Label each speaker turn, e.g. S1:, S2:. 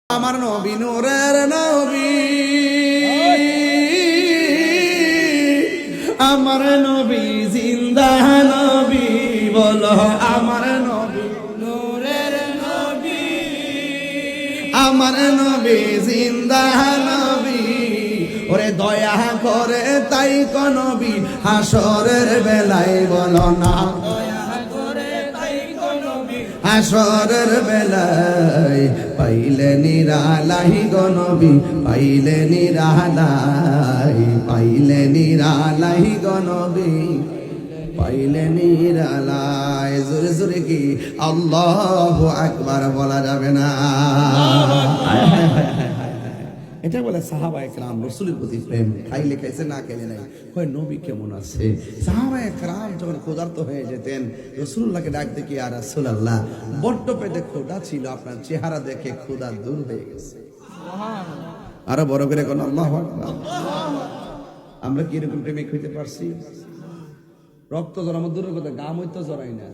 S1: আমার নবী নূরের নবী, আমার নবী জিন্দা নবী, বলো আমার নবী নূরের নবী, আমার নবী জিন্দা নবী। ওরে দয়া করে তাই কোন নবী হাসরের বেলায় বলো না, হাসরের বেলায় পাইলে নিরালাই গো নবী, পাইলে নিরালাই, পাইলে নিরালাই গো নবী, পাইলে নিরালাই। জোরে জোরে কি আল্লাহু আকবার বলা যাবে না? এটা বলে সাহাবায়ে কেরাম রাসূলের প্রতি প্রেম। খাইলে খাইছে, না খাইলে নাই। কয় নবী কেমন আছে? সাহাবায়ে কেরাম যখন ক্ষুধার্ত হয়ে যেতেন রাসূলুল্লাহকে ডাক দিয়ে, ইয়া রাসূলুল্লাহ, বড্ড পেটে ক্ষুধা ছিল, আপনার চেহারা দেখে ক্ষুধা দূর হয়ে গেছে। সুবহানাল্লাহ। আরো বড় করে কোন আল্লাহু আকবার। আমরা কি এরকম প্রেমিক হইতে পারছি? রক্ত জড়ানো দূরের কথা, গাম হইতে জড়াই না।